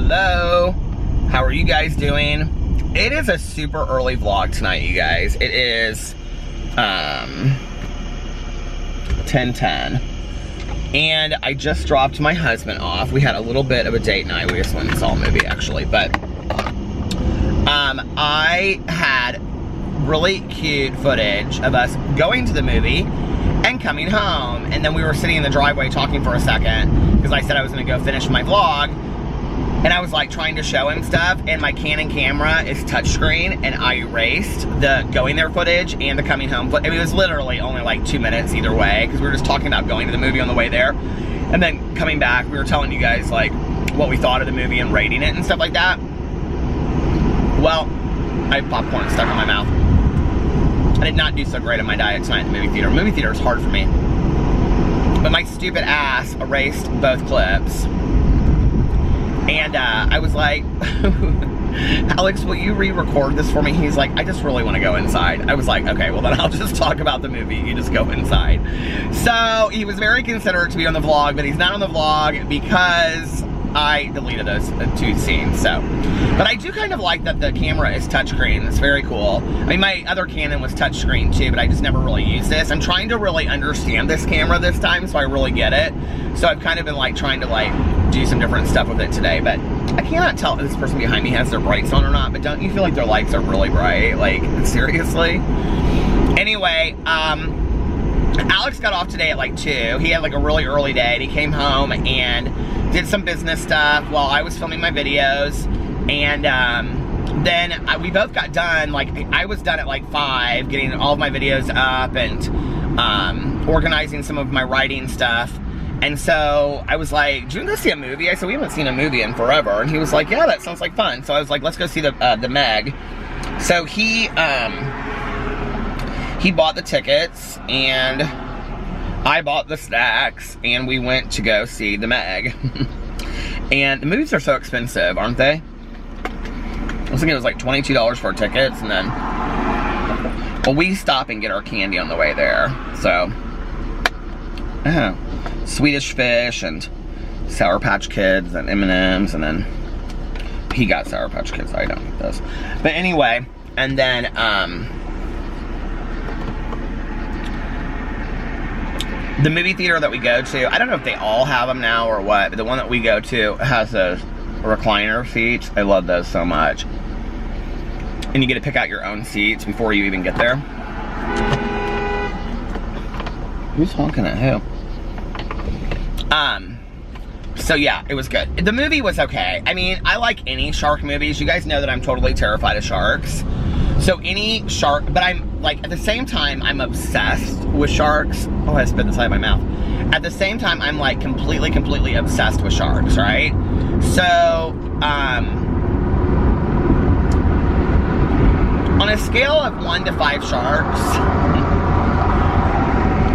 Hello, how are you guys doing? It is a super early vlog tonight, you guys. It is 10:10, and I just dropped my husband off. We had a little bit of a date night. We just went and saw a movie, actually, but I had really cute footage of us going to the movie and coming home, and then we were sitting in the driveway talking for a second because I said I was going to go finish my vlog, and I was like trying to show him stuff, and my Canon camera is touchscreen, and I erased the going there footage and the coming home footage. I mean, it was literally only like 2 minutes either way because we were just talking about going to the movie on the way there, and then coming back we were telling you guys like what we thought of the movie and rating it and stuff like that. Well, I have popcorn stuck in my mouth. I did not do so great on my diet tonight in the movie theater. Movie theater is hard for me. But my stupid ass erased both clips. And I was like, Alex, will you re-record this for me? He's like, I just really want to go inside. I was like, okay, well then I'll just talk about the movie. You just go inside. So he was very considerate to be on the vlog, but he's not on the vlog because I deleted those 2 scenes, so. But I do kind of like that the camera is touchscreen. It's very cool. I mean, my other Canon was touchscreen too, but I just never really used this. I'm trying to really understand this camera this time, so I really get it. So I've kind of been like trying to like do some different stuff with it today, but I cannot tell if this person behind me has their brights on or not, but don't you feel like their lights are really bright? Like, seriously? Anyway, Alex got off today at like 2. He had like a really early day, and he came home and did some business stuff while I was filming my videos, and then we both got done. Like, I was done at like 5, getting all of my videos up and organizing some of my writing stuff. And so I was like, do you want to go see a movie? I said, we haven't seen a movie in forever. And he was like, yeah, that sounds like fun. So I was like, let's go see the Meg. So he bought the tickets, and I bought the snacks, and we went to go see the Meg. And the movies are so expensive, aren't they? I was thinking it was like $22 for our tickets, and then, well, we stop and get our candy on the way there. So, Swedish Fish and Sour Patch Kids and M&Ms, and then he got Sour Patch Kids. I don't get those. But anyway, and then, the movie theater that we go to, I don't know if they all have them now or what, but the one that we go to has those recliner seats. I love those so much. And you get to pick out your own seats before you even get there. Who's honking at who? So yeah, it was good. The movie was okay. I mean, I like any shark movies. You guys know that I'm totally terrified of sharks. So any shark, but I'm like, at the same time, I'm obsessed with sharks. Oh, I spit the side of my mouth. At the same time, I'm like completely obsessed with sharks, right? So, on a scale of 1 to 5 sharks,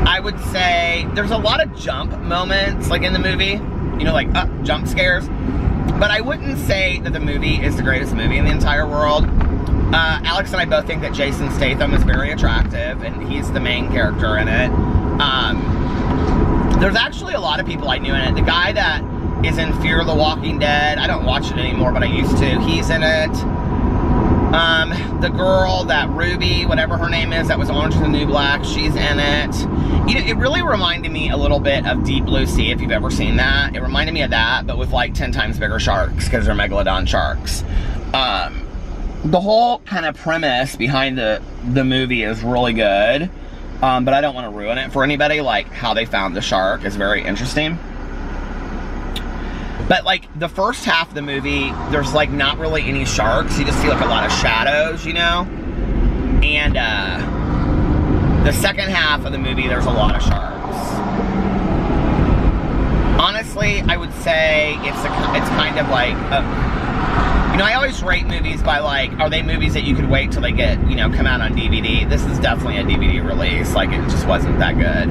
I would say there's a lot of jump moments, like in the movie, you know, like jump scares. But I wouldn't say that the movie is the greatest movie in the entire world. Alex and I both think that Jason Statham is very attractive, and he's the main character in it. There's actually a lot of people I knew in it. The guy that is in Fear the Walking Dead, I don't watch it anymore, but I used to. He's in it. The girl, that Ruby, whatever her name is, that was Orange is the New Black, she's in it. You know, it really reminded me a little bit of Deep Blue Sea, if you've ever seen that. It reminded me of that, but with like 10 times bigger sharks, because they're megalodon sharks. The whole kind of premise behind the movie is really good, but I don't want to ruin it for anybody. Like, how they found the shark is very interesting. But like, the first half of the movie, there's like not really any sharks. You just see like a lot of shadows, you know? And the second half of the movie, there's a lot of sharks. Honestly, I would say it's kind of like you know, I always rate movies by like, are they movies that you could wait till they get, you know, come out on DVD? This is definitely a DVD release. Like, it just wasn't that good.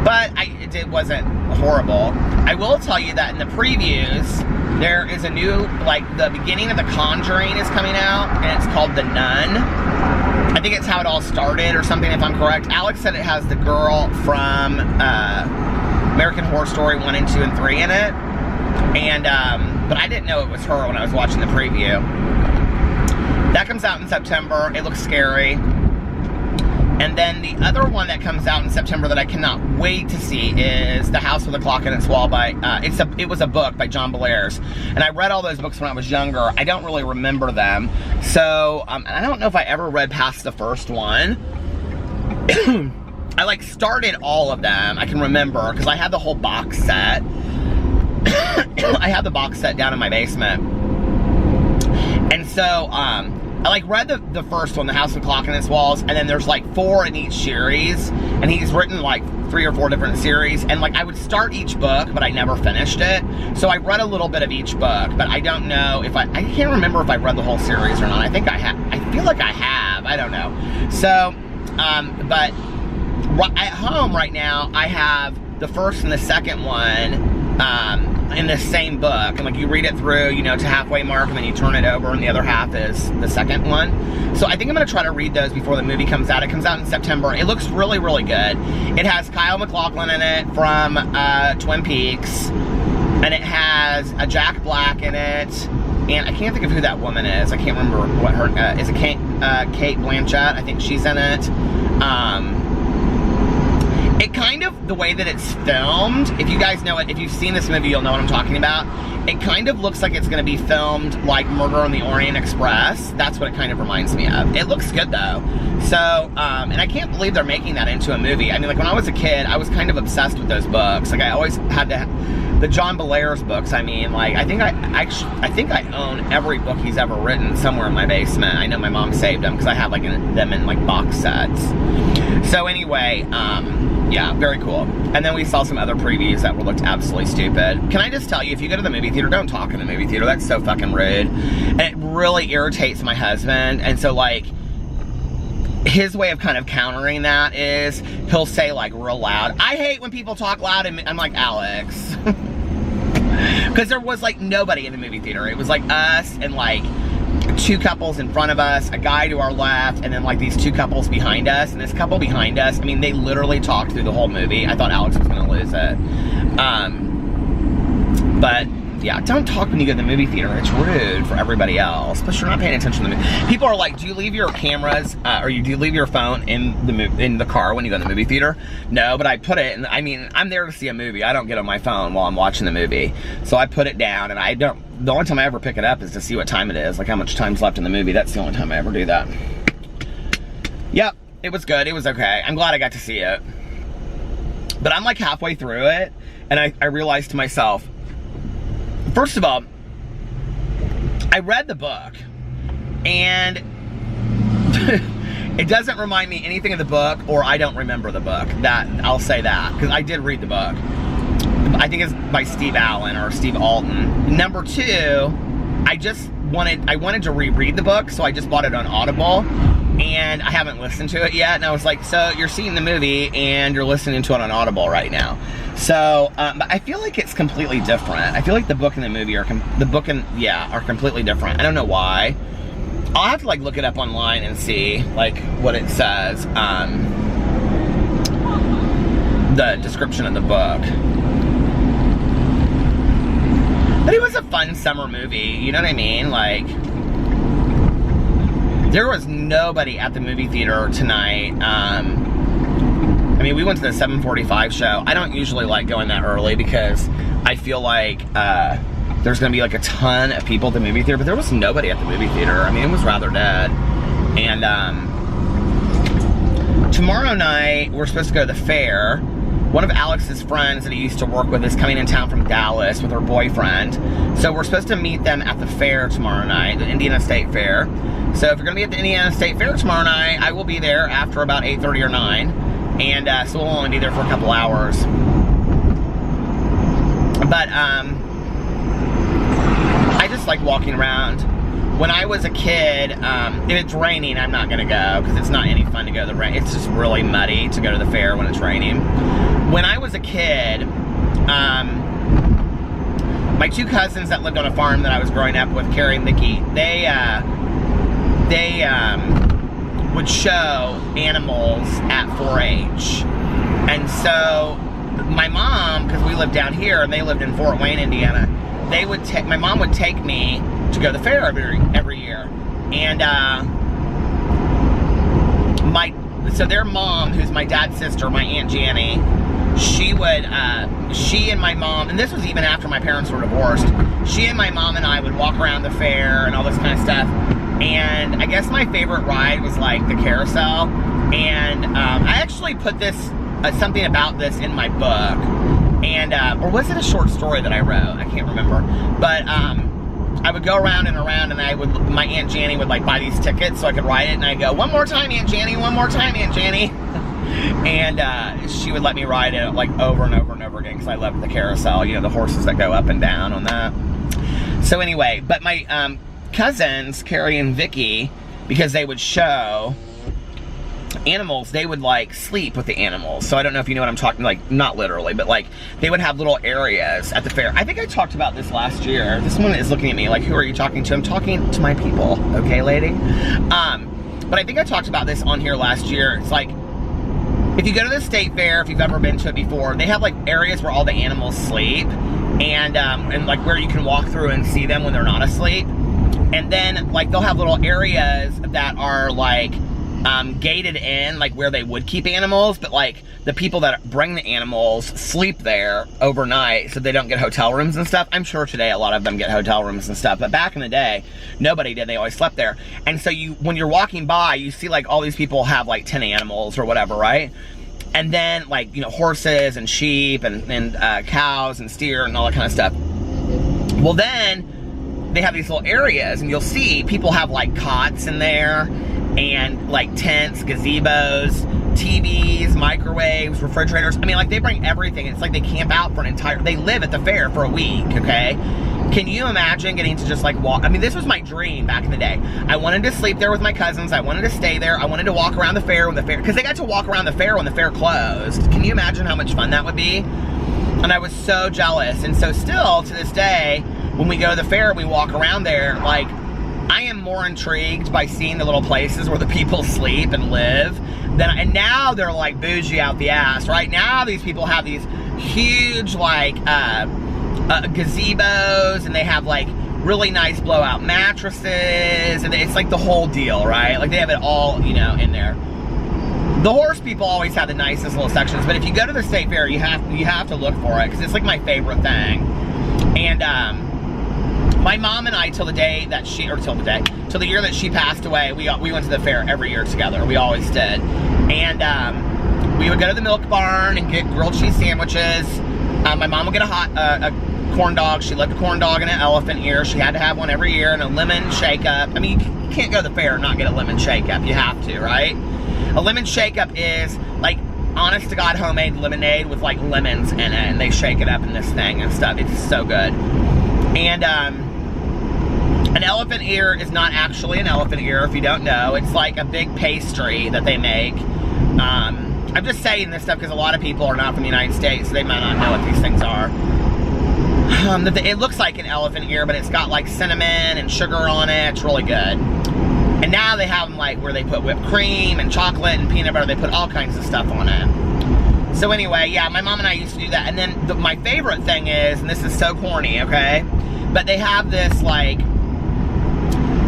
But it wasn't horrible. I will tell you that in the previews, there is a new, like, the beginning of The Conjuring is coming out, and it's called The Nun. I think it's how it all started or something, if I'm correct. Alex said it has the girl from American Horror Story 1 and 2 and 3 in it. And but I didn't know it was her when I was watching the preview. That comes out in September. It looks scary. And then the other one that comes out in September that I cannot wait to see is The House with a Clock in Its Wall by, it was a book by John Bellairs. And I read all those books when I was younger. I don't really remember them. So, I don't know if I ever read past the first one. I like started all of them, I can remember, because I had the whole box set. I have the box set down in my basement. And so, I like read the first one, The House with a Clock in Its Walls, and then there's like 4 in each series, and he's written like 3 or 4 different series, and like I would start each book, but I never finished it. So I read a little bit of each book, but I don't know if I can't remember if I read the whole series or not. I think I have. I feel like I have. I don't know. So, but at home right now, I have the first and the second one in the same book, and like you read it through, you know, to halfway mark, and then you turn it over, and the other half is the second one. So I think I'm gonna try to read those before the movie comes out. It comes out in September. It looks really, really good. It has Kyle MacLachlan in it from Twin Peaks, and it has a Jack Black in it, and I can't think of who that woman is. I can't remember what her is. It Kate Blanchett? I think she's in it. It kind of, the way that it's filmed, if you guys know it, if you've seen this movie, you'll know what I'm talking about. It kind of looks like it's going to be filmed like Murder on the Orient Express. That's what it kind of reminds me of. It looks good, though. So, and I can't believe they're making that into a movie. I mean, like, when I was a kid, I was kind of obsessed with those books. Like, I always had the John Bellairs books. I mean, like, I think I own every book he's ever written somewhere in my basement. I know my mom saved them because I have, like, them in, like, box sets. So, anyway, yeah, very cool. And then we saw some other previews that looked absolutely stupid. Can I just tell you, if you go to the movie theater, don't talk in the movie theater. That's so fucking rude. And it really irritates my husband. And so, like, his way of kind of countering that is he'll say, like, real loud, I hate when people talk loud, and I'm like, Alex. Because there was, like, nobody in the movie theater. It was, like, us and, like, 2 couples in front of us, a guy to our left, and then like these 2 couples behind us, and this couple behind us, I mean, they literally talked through the whole movie. I thought Alex was gonna lose it. But yeah, don't talk when you go to the movie theater. It's rude for everybody else, but you're not paying attention to the movie. People are like, do you leave your cameras, do you leave your phone in the car when you go to the movie theater? No, but I put it, and I mean, I'm there to see a movie. I don't get on my phone while I'm watching the movie. So I put it down, and the only time I ever pick it up is to see what time it is, like how much time's left in the movie. That's the only time I ever do that. Yep, it was good. It was okay. I'm glad I got to see it. But I'm like halfway through it, and I realized to myself, first of all, I read the book, and it doesn't remind me anything of the book, or I don't remember the book. That I'll say that, because I did read the book. I think it's by Steve Allen or Steve Alton. Number 2, I wanted to reread the book, so I just bought it on Audible, and I haven't listened to it yet. And I was like, so you're seeing the movie and you're listening to it on Audible right now. So, but I feel like it's completely different. I feel like the book and the movie are completely different. I don't know why. I'll have to like look it up online and see like what it says. The description of the book. But it was a fun summer movie, you know what I mean? Like, there was nobody at the movie theater tonight. I mean, we went to the 7:45 show. I don't usually like going that early because I feel like there's gonna be like a ton of people at the movie theater, but there was nobody at the movie theater. I mean, it was rather dead. And tomorrow night, we're supposed to go to the fair. One of Alex's friends that he used to work with is coming in town from Dallas with her boyfriend. So we're supposed to meet them at the fair tomorrow night, the Indiana State Fair. So if you're gonna be at the Indiana State Fair tomorrow night, I will be there after about 8:30 or 9. And so we'll only be there for a couple hours. But I just like walking around. When I was a kid, if it's raining, I'm not gonna go because it's not any fun to go to the rain. It's just really muddy to go to the fair when it's raining. When I was a kid, my 2 cousins that lived on a farm that I was growing up with, Carrie and Mickey, they would show animals at 4-H. And so my mom, because we lived down here and they lived in Fort Wayne, Indiana, my mom would take me to go to the fair every year. And so their mom, who's my dad's sister, my Aunt Janny, she and my mom, and this was even after my parents were divorced, she and my mom and I would walk around the fair and all this kind of stuff. And I guess my favorite ride was like the carousel. And I actually put this, something about this in my book. And, or was it a short story that I wrote? I can't remember. But I would go around and around, and my Aunt Janny would like buy these tickets so I could ride it, and I'd go, one more time, Aunt Janny, one more time, Aunt Janny. And she would let me ride it like over and over and over again, because I loved the carousel, you know, the horses that go up and down on that. So anyway, but my cousins, Carrie and Vicky, because they would show animals, they would like sleep with the animals. So I don't know if you know what I'm talking, like not literally, but like they would have little areas at the fair. I think I talked about this last year. This one is looking at me like, who are you talking to? I'm talking to my people, okay, lady? But I think I talked about this on here last year. It's like, if you go to the state fair, if you've ever been to it before, they have like areas where all the animals sleep, and like where you can walk through and see them when they're not asleep. And then like they'll have little areas that are like gated in, like where they would keep animals, but like the people that bring the animals sleep there overnight so they don't get hotel rooms and stuff. I'm sure today a lot of them get hotel rooms and stuff, but back in the day, nobody did. They always slept there. And so when you're walking by, you see like all these people have like 10 animals or whatever, right? And then like, you know, horses and sheep and cows and steer and all that kind of stuff. Well, then they have these little areas, and you'll see people have like cots in there, and like tents, gazebos, TVs, microwaves, refrigerators. I mean, like they bring everything. It's like they camp out for they live at the fair for a week, okay? Can you imagine getting to just like walk? I mean, this was my dream back in the day. I wanted to sleep there with my cousins. I wanted to stay there. I wanted to walk around the fair because they got to walk around the fair when the fair closed. Can you imagine how much fun that would be? And I was so jealous. And so still to this day, when we go to the fair and we walk around there, like, I am more intrigued by seeing the little places where the people sleep and live and now they're like bougie out the ass, right? Now these people have these huge like gazebos, and they have like really nice blowout mattresses, and it's like the whole deal, right? Like they have it all, you know, in there. The horse people always have the nicest little sections, but if you go to the state fair, you have to look for it, because it's like my favorite thing. And my mom and I, till the year that she passed away, we went to the fair every year together. We always did. And we would go to the milk barn and get grilled cheese sandwiches. My mom would get a corn dog. She loved a corn dog and an elephant ear. She had to have one every year, and a lemon shake-up. I mean, you can't go to the fair and not get a lemon shake-up. You have to, right? A lemon shake-up is like honest to God homemade lemonade with like lemons in it, and they shake it up in this thing and stuff. It's so good. And an elephant ear is not actually an elephant ear, if you don't know. It's like a big pastry that they make. I'm just saying this stuff because a lot of people are not from the United States, so they might not know what these things are. It looks like an elephant ear, but it's got like cinnamon and sugar on it. It's really good. And now they have them like where they put whipped cream and chocolate and peanut butter. They put all kinds of stuff on it. So anyway, yeah, my mom and I used to do that. And then my favorite thing is, and this is so corny, okay? But they have this like,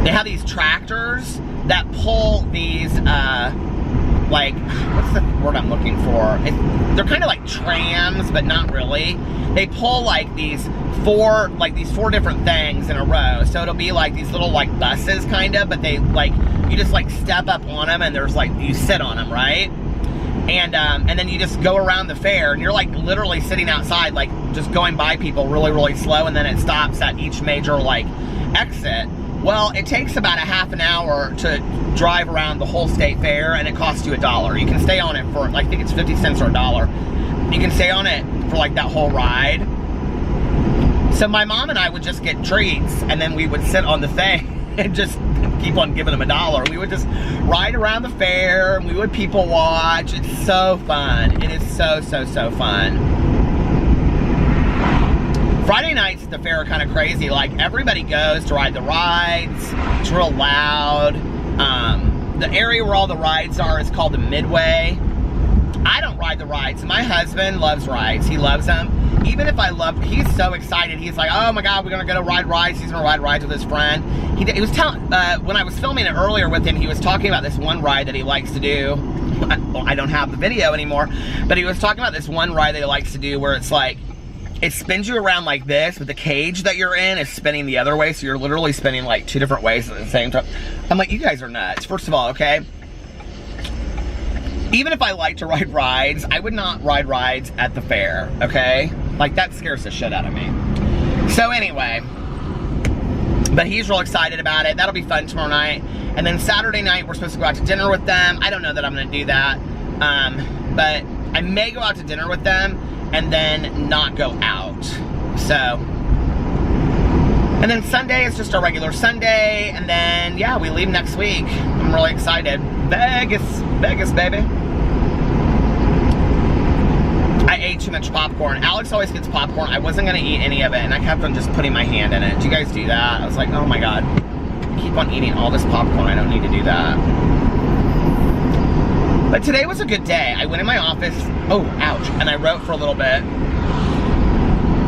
they have these tractors that pull these, like, what's the word I'm looking for? They're kind of like trams, but not really. They pull like these four different things in a row. So it'll be like these little like buses kind of, but they like, you just like step up on them, and there's like, you sit on them, right? And then you just go around the fair, and you're like literally sitting outside, like just going by people really, really slow, and then it stops at each major like exit. Well, it takes about a half an hour to drive around the whole state fair, and it costs you $1. You can stay on it for, like, I think it's 50 cents or $1. You can stay on it for like that whole ride. So my mom and I would just get treats, and then we would sit on the thing and just keep on giving them $1. We would just ride around the fair, and we would people watch. It's so fun. It is so, so, so fun. Friday nights at the fair are kind of crazy. Like, everybody goes to ride the rides. It's real loud. The area where all the rides are is called the Midway. I don't ride the rides. My husband loves rides. He loves them. even if I love, he's so excited. He's like, oh my God, we're gonna go to ride rides. He's gonna ride rides with his friend. He was telling, when I was filming it earlier with him, he was talking about this one ride that he likes to do. Well, I don't have the video anymore, but he was talking about this one ride that he likes to do where it's like, it spins you around like this, but the cage that you're in is spinning the other way, so you're literally spinning like 2 different ways at the same time. I'm like, you guys are nuts. First of all, okay? Even if I like to ride rides, I would not ride rides at the fair, okay? Like, that scares the shit out of me. So anyway, but he's real excited about it. That'll be fun tomorrow night. And then Saturday night, we're supposed to go out to dinner with them. I don't know that I'm gonna do that, but I may go out to dinner with them and then not go out. So, and then Sunday is just a regular Sunday, and then, yeah, we leave next week. I'm really excited. Vegas, baby. I ate too much popcorn. Alex always gets popcorn. I wasn't gonna eat any of it, and I kept on just putting my hand in it. Do you guys do that? I was like, oh my God, I keep on eating all this popcorn. I don't need to do that. But today was a good day. I went in my office, oh, ouch, and I wrote for a little bit.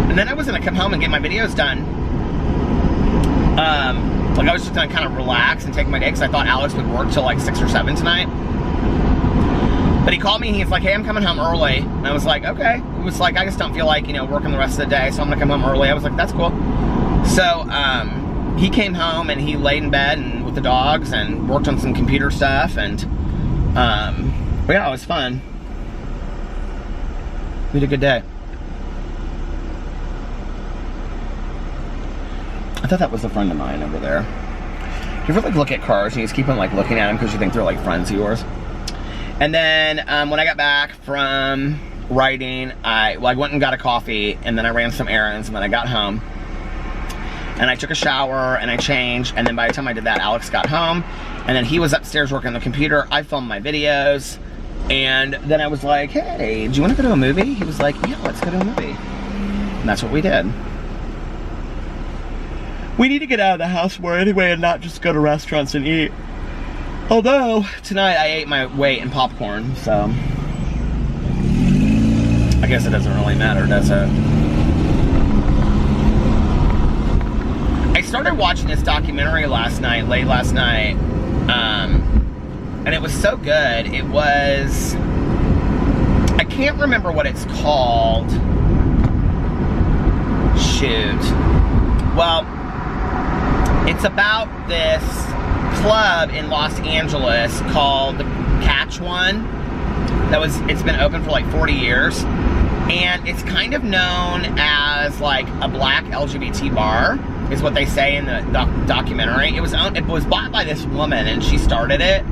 And then I was gonna come home and get my videos done. Like I was just gonna kind of relax and take my day because I thought Alex would work till like 6 or 7 tonight. But he called me and he's like, hey, I'm coming home early. And I was like, okay. It was like, I just don't feel like, you know, working the rest of the day, so I'm gonna come home early. I was like, that's cool. So, he came home and he laid in bed and with the dogs and worked on some computer stuff, and but yeah, it was fun. We had a good day. I thought that was a friend of mine over there. You ever like look at cars and you just keep on like looking at them because you think they're like friends of yours? And then when I got back from writing, I went and got a coffee, and then I ran some errands, and then I got home and I took a shower and I changed, and then by the time I did that, Alex got home, and then he was upstairs working on the computer. I filmed my videos, and then I was like, hey, do you want to go to a movie? He was like, yeah, let's go to a movie. And that's what we did. We need to get out of the house more anyway and not just go to restaurants and eat. Although, tonight I ate my weight in popcorn, so I guess it doesn't really matter, does it? I started watching this documentary late last night, and it was so good. It was, I can't remember what it's called. Shoot. Well, it's about this club in Los Angeles called the Catch One. It's been open for like 40 years, and it's kind of known as like a black LGBT bar, is what they say in the documentary. It was bought by this woman, and she started it.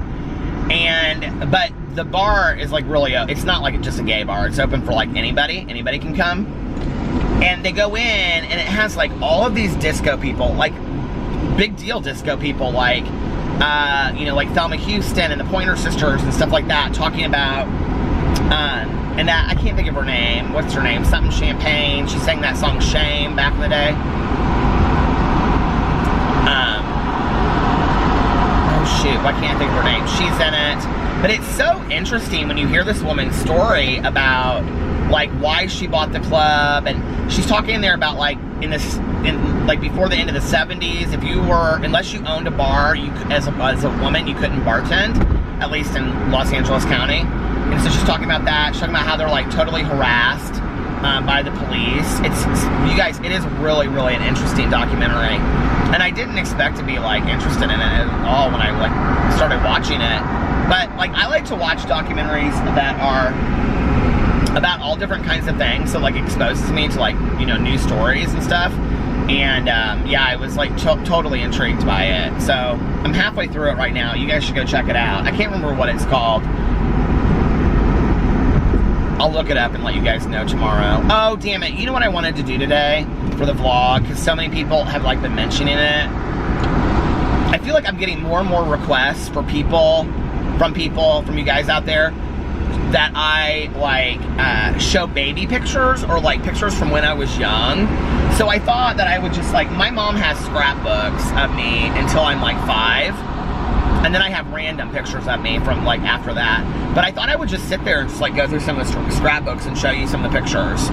But the bar is like really, it's not like just a gay bar. It's open for like anybody can come. And they go in, and it has like all of these disco people, like big deal disco people, like you know, like Thelma Houston and the Pointer Sisters and stuff like that, talking about and that, I can't think of her name. What's her name? Something Champagne. She sang that song Shame back in the day. Oh shoot, why can't I think of her name? She's in it. But it's so interesting when you hear this woman's story about like why she bought the club, and she's talking in there about like like before the end of the 70s, if you were, unless you owned a bar, you as a woman, you couldn't bartend, at least in Los Angeles County. And so she's talking about that. She's talking about how they're like totally harassed by the police. You guys, it is really, really an interesting documentary. And I didn't expect to be like interested in it at all when I like started watching it. But like, I like to watch documentaries that are about all different kinds of things. So like, it exposes me to like, you know, new stories and stuff. And yeah, I was like totally intrigued by it. So I'm halfway through it right now. You guys should go check it out. I can't remember what it's called. I'll look it up and let you guys know tomorrow. Oh, damn it. You know what I wanted to do today for the vlog? Because so many people have like been mentioning it. I feel like I'm getting more and more requests from you guys out there, that I like show baby pictures or like pictures from when I was young. So I thought that I would just like, my mom has scrapbooks of me until I'm like 5. And then I have random pictures of me from like after that. But I thought I would just sit there and just like go through some of the scrapbooks and show you some of the pictures.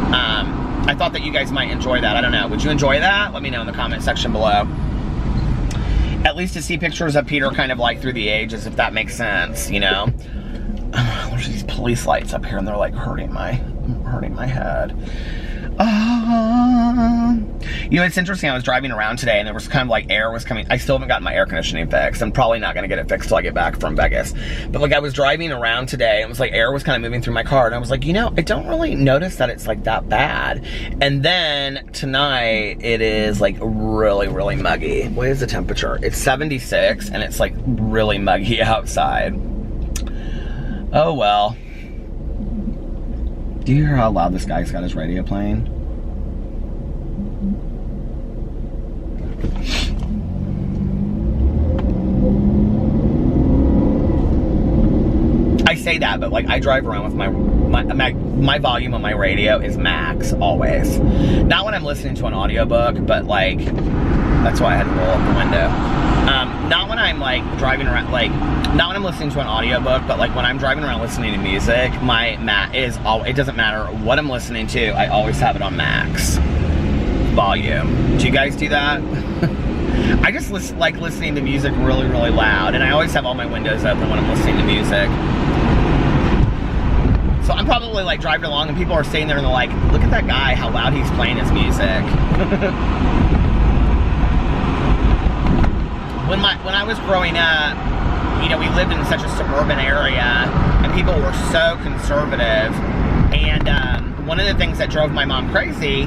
I thought that you guys might enjoy that. I don't know. Would you enjoy that? Let me know in the comment section below. At least to see pictures of Peter kind of like through the ages, if that makes sense, you know? There's these police lights up here and they're like hurting my head. You know, it's interesting. I was driving around today and there was kind of like air was coming. I still haven't gotten my air conditioning fixed. I'm probably not going to get it fixed till I get back from Vegas. But like I was driving around today and it was like air was kind of moving through my car. And I was like, you know, I don't really notice that it's like that bad. And then tonight it is like really, really muggy. What is the temperature? It's 76 and it's like really muggy outside. Oh well. Do you hear how loud this guy's got his radio playing? I say that, but like I drive around with my volume on my radio is max always. Not when I'm listening to an audiobook, but like that's why I had to roll up the window. Not when I'm like driving around, like not when I'm listening to an audiobook, but like when I'm driving around listening to music, my is all. It doesn't matter what I'm listening to. I always have it on max volume. Do you guys do that? I just like listening to music really, really loud, and I always have all my windows open when I'm listening to music. So I'm probably like driving along and people are sitting there and they're like, look at that guy, how loud he's playing his music. When I was growing up, you know, we lived in such a suburban area and people were so conservative. And one of the things that drove my mom crazy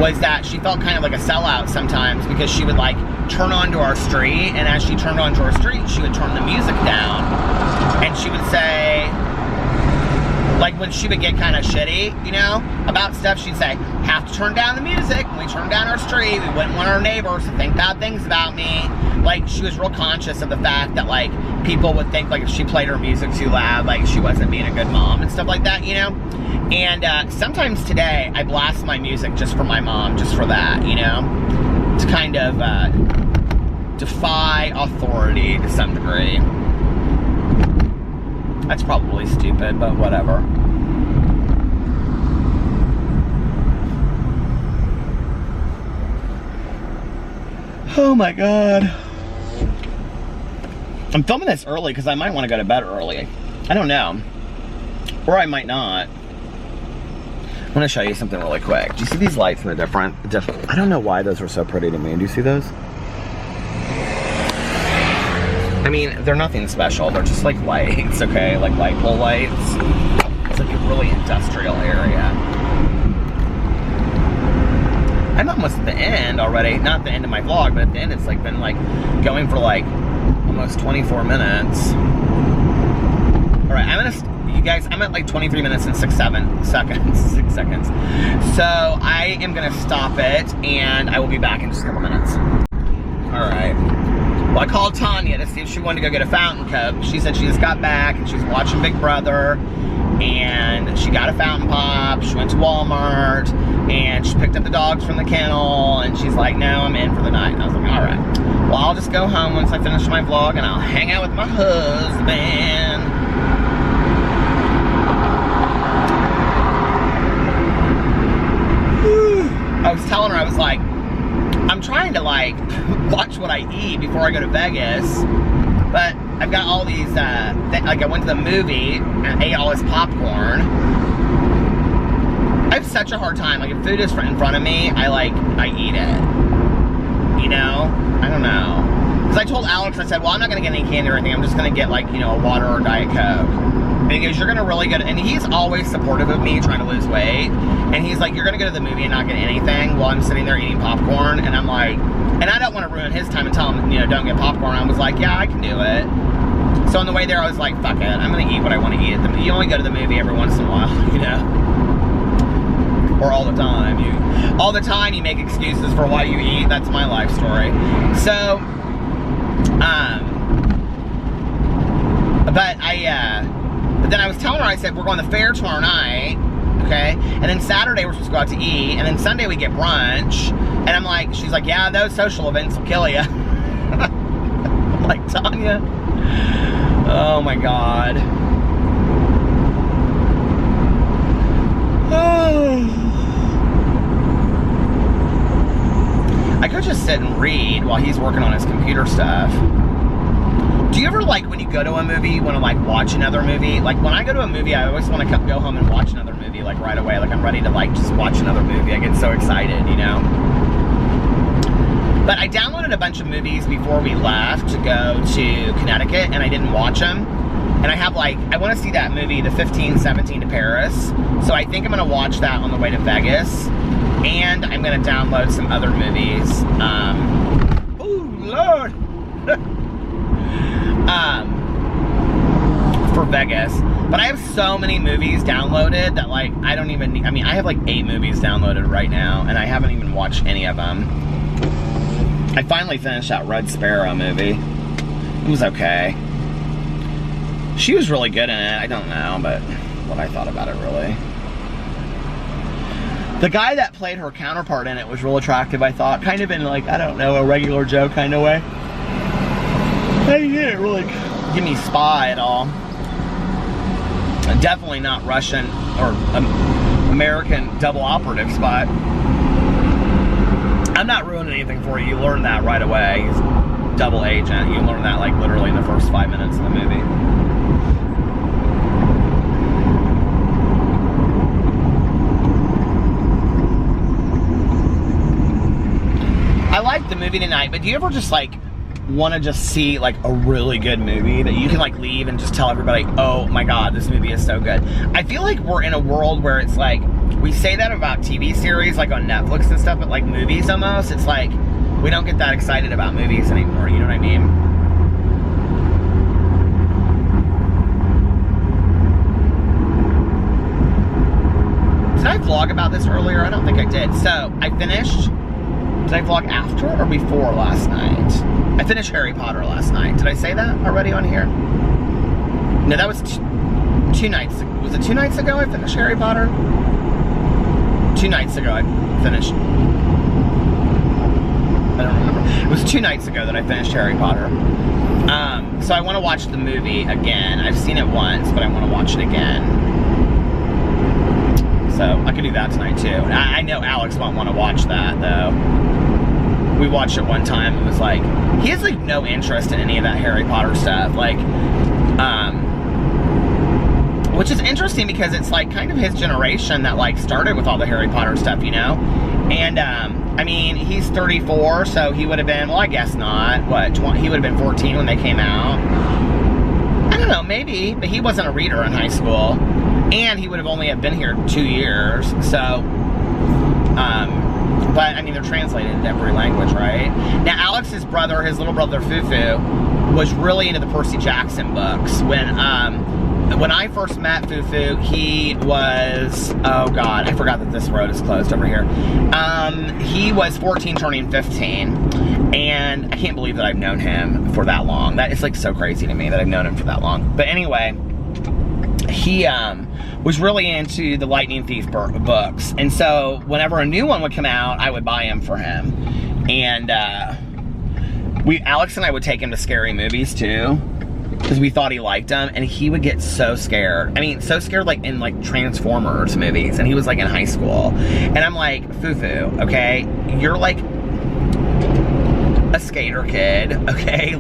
was that she felt kind of like a sellout sometimes because she would like turn onto our street, and as she turned onto our street, she would turn the music down. And she would say, like when she would get kind of shitty, you know, about stuff, she'd say, have to turn down the music. When we turn down our street, we wouldn't want our neighbors to think bad things about me. Like, she was real conscious of the fact that, like, people would think, like, if she played her music too loud, like, she wasn't being a good mom and stuff like that, you know? And sometimes today, I blast my music just for my mom, just for that, you know? To kind of defy authority to some degree. That's probably stupid, but whatever. Oh my God. I'm filming this early because I might want to go to bed early. I don't know. Or I might not. I want to show you something really quick. Do you see these lights in the different? I don't know why those are so pretty to me. Do you see those? I mean, they're nothing special. They're just like lights, okay? Like light pole lights. It's like a really industrial area. I'm almost at the end already. Not the end of my vlog, but at the end it's like been like going for like almost 24 minutes. All right, you guys, I'm at like 23 minutes and 6 seconds. So I am gonna stop it and I will be back in just a couple minutes. All right. Well, I called Tanya to see if she wanted to go get a fountain Coke. She said she just got back and she's watching Big Brother and she got a fountain pop. She went to Walmart and she picked up the dogs from the kennel and she's like, no, I'm in for the night. And I was like, all right. Well, I'll just go home once I finish my vlog and I'll hang out with my husband. I was telling her, I was like, I'm trying to like watch what I eat before I go to Vegas, but I've got all these, like I went to the movie and ate all this popcorn. I have such a hard time, like if food is in front of me, I eat it, you know? I don't know. Because I told Alex, I said, well, I'm not going to get any candy or anything, I'm just going to get like, you know, a water or Diet Coke. And he goes, you're going to really get it. And he's always supportive of me trying to lose weight. And he's like, you're going to go to the movie and not get anything while I'm sitting there eating popcorn. And I'm like, and I don't want to ruin his time and tell him, you know, don't get popcorn. I was like, yeah, I can do it. So on the way there, I was like, fuck it. I'm going to eat what I want to eat. You only go to the movie every once in a while, you know? Or all the time. All the time you make excuses for why you eat. That's my life story. So, but then I was telling her, I said, we're going to the fair tomorrow night, okay? And then Saturday we're supposed to go out to eat, and then Sunday we get brunch. And I'm like, she's like, yeah, those social events will kill you. I'm like, Tanya, oh my God. I could just sit and read while he's working on his computer stuff. Do you ever, like, when you go to a movie, want to, like, watch another movie? Like, when I go to a movie, I always want to go home and watch another movie, like, right away. Like, I'm ready to, like, just watch another movie. I get so excited, you know? But I downloaded a bunch of movies before we left to go to Connecticut, and I didn't watch them. And I have, like, I want to see that movie, the 15-17 to Paris. So I think I'm going to watch that on the way to Vegas. And I'm going to download some other movies. Oh, Lord! For Vegas. But I have so many movies downloaded that, like, I don't even need, I mean, I have like 8 movies downloaded right now, and I haven't even watched any of them. I finally finished that Red Sparrow movie. It was okay. She was really good in it. I don't know, but what I thought about it, really. The guy that played her counterpart in it was real attractive, I thought. Kind of in, like, I don't know, a regular Joe kind of way. He didn't really give me spy at all. Definitely not Russian or American double operative spy. I'm not ruining anything for you. You learn that right away. He's double agent. You learn that, like, literally in the first 5 minutes of the movie. I liked the movie tonight, but do you ever just, like, want to just see, like, a really good movie that you can, like, leave and just tell everybody, oh my god, this movie is so good? I feel like we're in a world where it's like, we say that about TV series, like on Netflix and stuff, but like movies almost, it's like, we don't get that excited about movies anymore, you know what I mean? Did I vlog about this earlier? I don't think I did. So, I finished, did I vlog after or before last night? I finished Harry Potter last night. Did I say that already on here? No, that was 2 nights. Was it 2 nights ago I finished Harry Potter? 2 nights ago I finished. I don't remember. It was 2 nights ago that I finished Harry Potter. So I want to watch the movie again. I've seen it once, but I want to watch it again. So I could do that tonight too. I know Alex won't want to watch that though. We watched it one time. It was like, he has like no interest in any of that Harry Potter stuff. Like, which is interesting because it's like kind of his generation that like started with all the Harry Potter stuff, you know? And, I mean, he's 34, so he would have been, well, I guess not. What, 20, he would have been 14 when they came out. I don't know, maybe, but he wasn't a reader in high school. And he would have only have been here 2 years, so, but, I mean, they're translated into every language, right? Now, Alex's brother, his little brother, Fufu, was really into the Percy Jackson books. When I first met Fufu, he was, oh God, I forgot that this road is closed over here. He was 14 turning 15, and I can't believe that I've known him for that long. That is like so crazy to me that I've known him for that long. But anyway, he was really into the Lightning Thief books, and so whenever a new one would come out, I would buy them for him. And Alex and I would take him to scary movies too, because we thought he liked them, and he would get so scared. I mean, so scared like in like Transformers movies, and he was like in high school. And I'm like, Fufu, okay, you're like a skater kid, okay?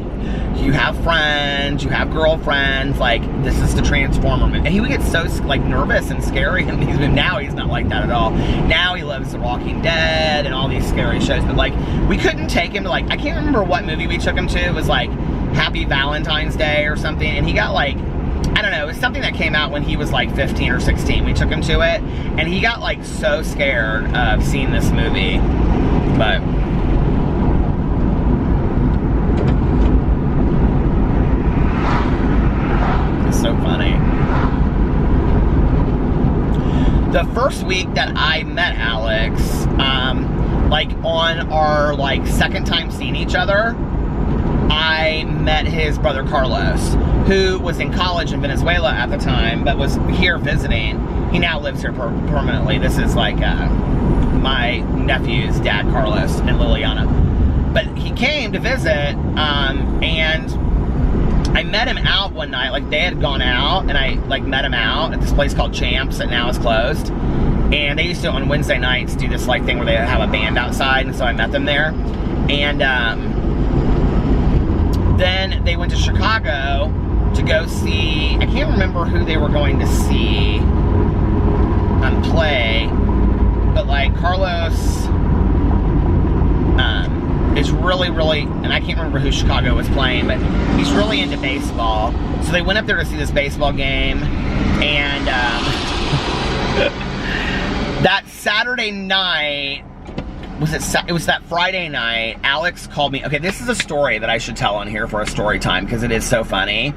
You have friends, you have girlfriends, like, this is the Transformer movie. And he would get so, like, nervous and scary, and now he's not like that at all. Now he loves The Walking Dead and all these scary shows, but, like, we couldn't take him to, like, I can't remember what movie we took him to. It was, like, Happy Valentine's Day or something, and he got, like, I don't know, it was something that came out when he was, like, 15 or 16. We took him to it, and he got, like, so scared of seeing this movie, but... so funny. The first week that I met Alex, like on our like second time seeing each other, I met his brother Carlos, who was in college in Venezuela at the time, but was here visiting. He now lives here permanently. This is like my nephew's dad, Carlos, and Liliana. But he came to visit, and I met him out one night. Like, they had gone out, and I like met him out at this place called Champs that now is closed. And they used to, on Wednesday nights, do this like thing where they have a band outside, and so I met them there. And then they went to Chicago to go see, I can't remember who they were going to see play, but like Carlos is really, and I can't remember who Chicago was playing, but he's really into baseball. So they went up there to see this baseball game, and that Saturday night, it was that Friday night, Alex called me. Okay, this is a story that I should tell on here for a story time, because it is so funny.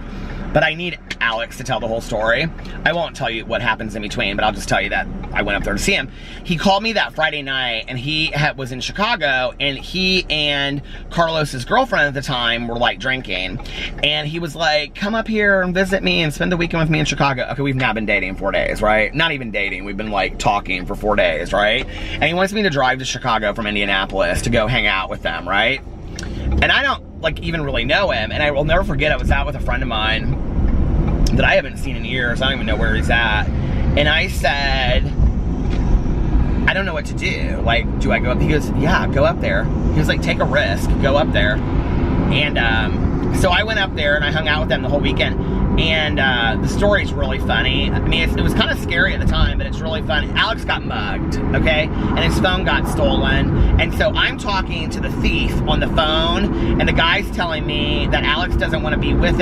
But I need Alex to tell the whole story. I won't tell you what happens in between, but I'll just tell you that I went up there to see him. He called me that Friday night, and he was in Chicago, and he and Carlos's girlfriend at the time were like drinking. And he was like, come up here and visit me and spend the weekend with me in Chicago. Okay, we've now been dating 4 days, right? Not even dating, we've been like talking for 4 days, right? And he wants me to drive to Chicago from Indianapolis to go hang out with them, right? And I don't like even really know him, and I will never forget, I was out with a friend of mine that I haven't seen in years. I don't even know where he's at. And I said, I don't know what to do. Like, do I go up? He goes, yeah, go up there. He was like, take a risk, go up there. And so I went up there and I hung out with them the whole weekend. And the story's really funny. I mean, it was kind of scary at the time, but it's really funny. Alex got mugged, okay? And his phone got stolen. And so I'm talking to the thief on the phone, and the guy's telling me that Alex doesn't want to be with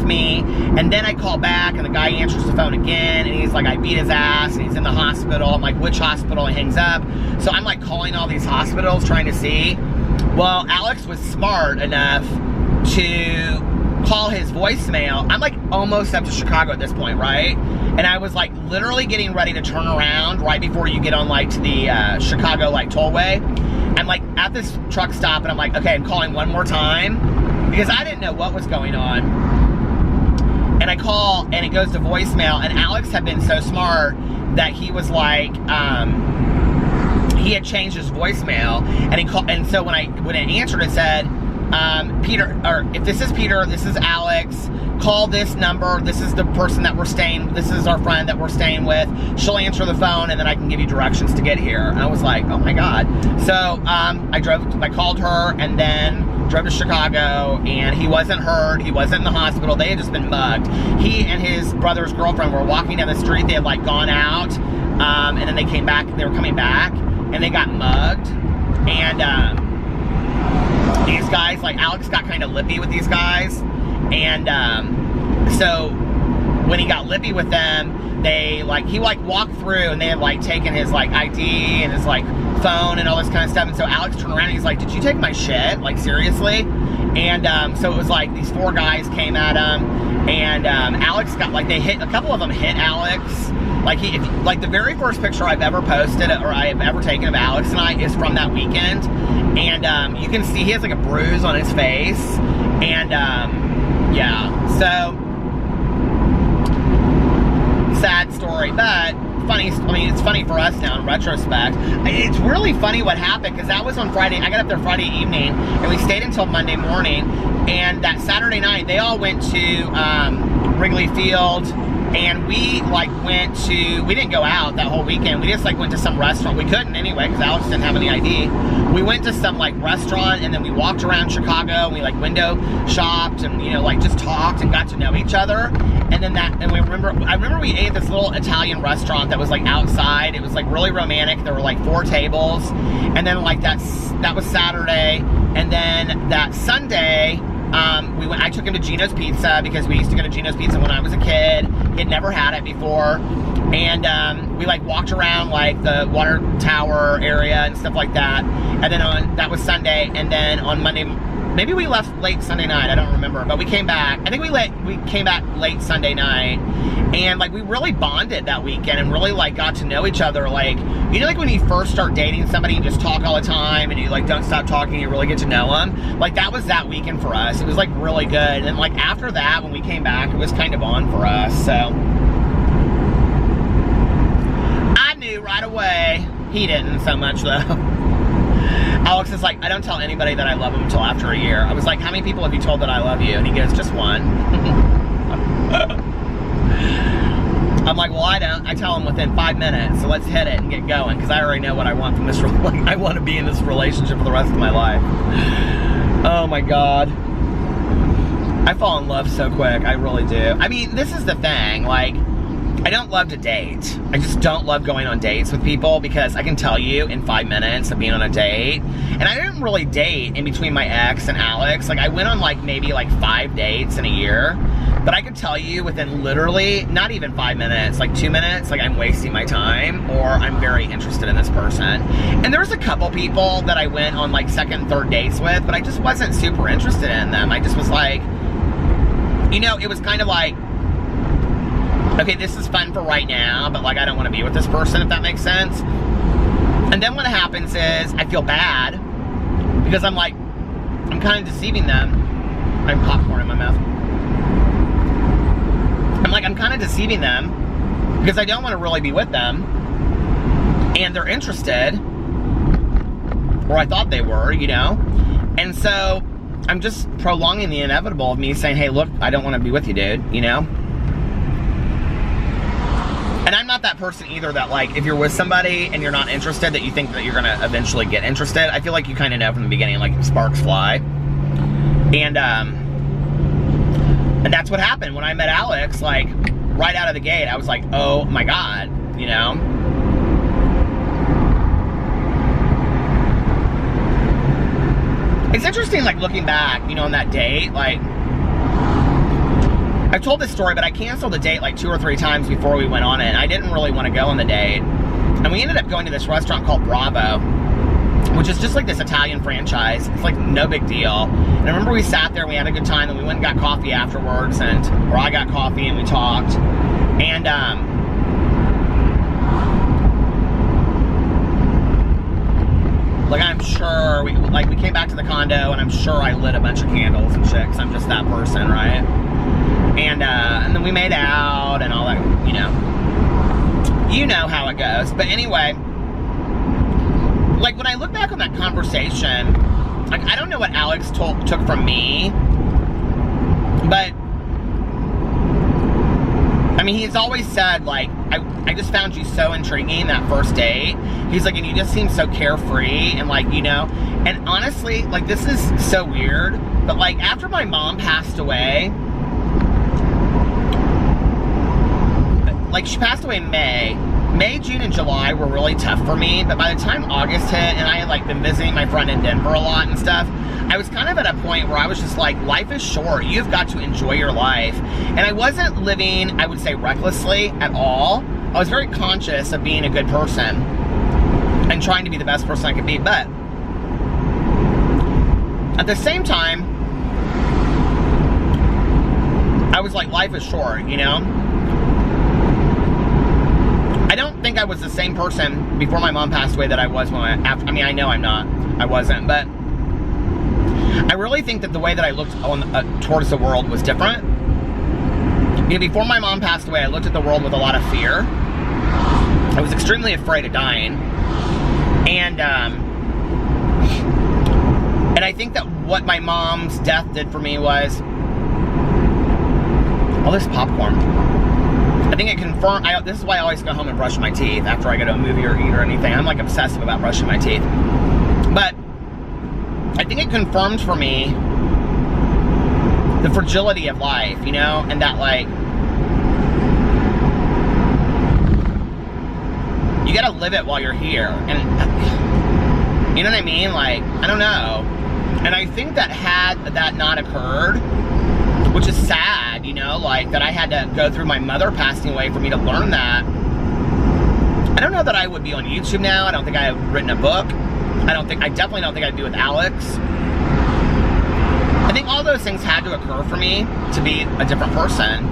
me. And then I call back, and the guy answers the phone again, and he's like, I beat his ass, and he's in the hospital. I'm like, which hospital? He hangs up. So I'm like calling all these hospitals trying to see. Well, Alex was smart enough to call his voicemail. I'm like almost up to Chicago at this point, right? And I was like literally getting ready to turn around right before you get on like to the Chicago like tollway. I'm like at this truck stop, and I'm like, okay, I'm calling one more time, because I didn't know what was going on. And I call, and it goes to voicemail, and Alex had been so smart that he was like, he had changed his voicemail, and he called, and so when it answered, it said, Peter, or if this is Peter, this is Alex, call this number, this is the person that this is our friend that we're staying with, she'll answer the phone, and then I can give you directions to get here. And I was like, oh my God. So, I called her, and then drove to Chicago, and he wasn't hurt, he wasn't in the hospital, they had just been mugged. He and his brother's girlfriend were walking down the street, they had like gone out, and then they came back, they were coming back, and they got mugged, and, these guys, like Alex got kind of lippy with these guys, and so when he got lippy with them, he walked through, and they had like taken his like ID and his like phone and all this kind of stuff. And so Alex turned around and he's like, did you take my shit? Like, seriously? And so it was like these 4 guys came at him, and Alex got like, a couple of them hit Alex. Like the very first picture I've ever posted or I have ever taken of Alex and I is from that weekend. And you can see he has like a bruise on his face. And yeah, so sad story, but funny. I mean, it's funny for us now in retrospect. It's really funny what happened, because that was on Friday. I got up there Friday evening, and we stayed until Monday morning. And that Saturday night, they all went to Wrigley Field. And we we didn't go out that whole weekend. We just like went to some restaurant. We couldn't anyway, because Alex didn't have any ID. We went to some like restaurant, and then we walked around Chicago, and we like window shopped, and like just talked and got to know each other. And then I remember we ate at this little Italian restaurant that was like outside. It was like really romantic. There were like 4 tables. And then like that was Saturday. And then that Sunday, I took him to Gino's Pizza, because we used to go to Gino's Pizza when I was a kid. He had never had it before. And we like walked around like the water tower area and stuff like that. And then that was Sunday. And then on Monday, maybe we left late Sunday night, I don't remember. But we came back. I think we came back late Sunday night. And like we really bonded that weekend and really like got to know each other. Like, like when you first start dating somebody and just talk all the time, and you like don't stop talking, you really get to know them. Like that was that weekend for us. It was like really good. And like after that, when we came back, it was kind of on for us. So I knew right away. He didn't so much though. Alex is like, I don't tell anybody that I love them until after a year. I was like, how many people have you told that I love you? And he goes, just one. I'm like, well, I don't. I tell them within 5 minutes, so let's hit it and get going, because I already know what I want from this. Like, I want to be in this relationship for the rest of my life. Oh my God. I fall in love so quick. I really do. I mean, this is the thing. Like, I don't love to date. I just don't love going on dates with people, because I can tell you in 5 minutes of being on a date. And I didn't really date in between my ex and Alex. Like, I went on like maybe like 5 dates in a year. But I could tell you within literally, not even 5 minutes, like 2 minutes, like I'm wasting my time, or I'm very interested in this person. And there's a couple people that I went on like second and third dates with, but I just wasn't super interested in them. I just was like, you know, it was kind of like, okay, this is fun for right now, but like I don't want to be with this person, if that makes sense. And then what happens is I feel bad, because I'm like, I'm kind of deceiving them. I have popcorn in my mouth. I'm kind of deceiving them, because I don't want to really be with them, and they're interested, or I thought they were, you know. And so I'm just prolonging the inevitable of me saying, hey, look, I don't want to be with you, dude, you know. And I'm not that person either that, like, if you're with somebody and you're not interested, that you think that you're going to eventually get interested. I feel like you kind of know from the beginning, like, sparks fly. And that's what happened when I met Alex. Like, right out of the gate, I was like, oh my God, you know? It's interesting, like, looking back, you know, on that date, like, I've told this story, but I canceled the date like 2 or 3 times before we went on it. I didn't really want to go on the date. And we ended up going to this restaurant called Bravo, which is just like this Italian franchise. It's like no big deal. And I remember we sat there and we had a good time, and we went and got coffee afterwards, or I got coffee and we talked. And like, I'm sure we came back to the condo, and I'm sure I lit a bunch of candles and shit, because I'm just that person, right? And then we made out and all that, you know how it goes. But anyway, like, when I look back on that conversation, like, I don't know what Alex took from me, but I mean, he's always said, like, I just found you so intriguing that first date. He's like, and you just seem so carefree, and like, you know, and honestly, like, this is so weird, but like, after my mom passed away, like, she passed away in May, June, and July were really tough for me, but by the time August hit, and I had like been visiting my friend in Denver a lot and stuff, I was kind of at a point where I was just like, life is short, you've got to enjoy your life. And I wasn't living, I would say, recklessly at all. I was very conscious of being a good person and trying to be the best person I could be, but at the same time, I was like, life is short, you know? I don't think I was the same person before my mom passed away that I was I mean, I know I'm not. I wasn't, but I really think that the way that I looked towards the world was different. You know, before my mom passed away, I looked at the world with a lot of fear. I was extremely afraid of dying. And I think that what my mom's death did for me was all this popcorn. I think it confirmed, this is why I always go home and brush my teeth after I go to a movie or eat or anything. I'm like obsessive about brushing my teeth. But I think it confirmed for me the fragility of life, you know, and that, like, you gotta live it while you're here. And you know what I mean? Like, I don't know. And I think that had that not occurred, which is sad, you know, like, that I had to go through my mother passing away for me to learn that. I don't know that I would be on YouTube now. I don't think I have written a book. I definitely don't think I'd be with Alex. I think all those things had to occur for me to be a different person.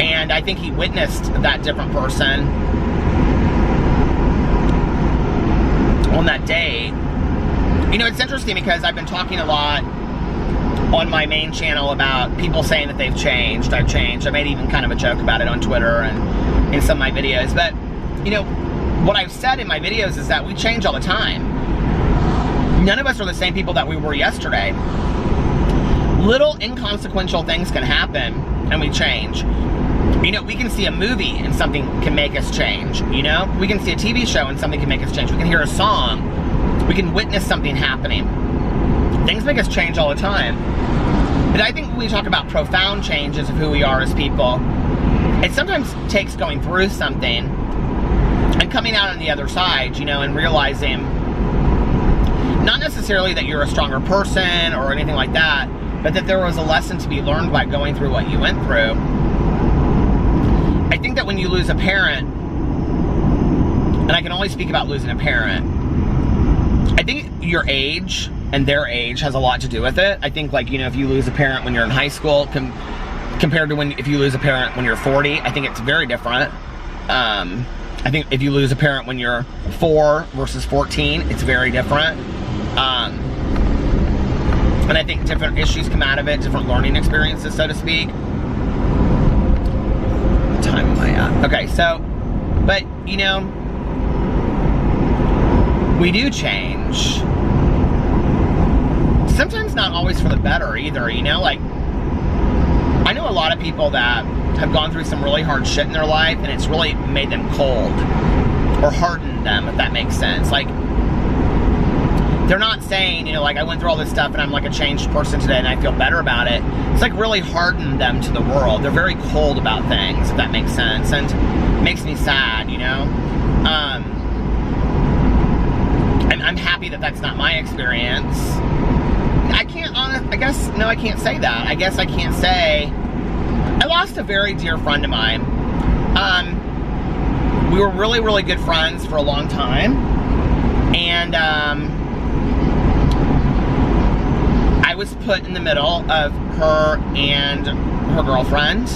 And I think he witnessed that different person on that day. You know, it's interesting because I've been talking a lot on my main channel about people saying that they've changed. I've changed. I made even kind of a joke about it on Twitter and in some of my videos. But, you know, what I've said in my videos is that we change all the time. None of us are the same people that we were yesterday. Little inconsequential things can happen and we change. You know, we can see a movie and something can make us change, you know? We can see a TV show and something can make us change. We can hear a song. We can witness something happening. Things make us change all the time. But I think when we talk about profound changes of who we are as people, it sometimes takes going through something and coming out on the other side, you know, and realizing not necessarily that you're a stronger person or anything like that, but that there was a lesson to be learned by going through what you went through. I think that when you lose a parent, and I can only speak about losing a parent, I think your age and their age has a lot to do with it. I think, like, you know, if you lose a parent when you're in high school compared to if you lose a parent when you're 40, I think it's very different. I think if you lose a parent when you're 4 versus 14, it's very different. And I think different issues come out of it, different learning experiences, so to speak. What time am I at? Okay, so, but, you know, we do change. Sometimes not always for the better either, you know? Like, I know a lot of people that have gone through some really hard shit in their life, and it's really made them cold or hardened them, if that makes sense. Like, they're not saying, you know, like, I went through all this stuff and I'm like a changed person today and I feel better about it. It's like really hardened them to the world. They're very cold about things, if that makes sense, and it makes me sad, you know? And I'm happy that that's not my experience. I can't say that. I guess I can't say. I lost a very dear friend of mine. We were really, really good friends for a long time. And I was put in the middle of her and her girlfriend,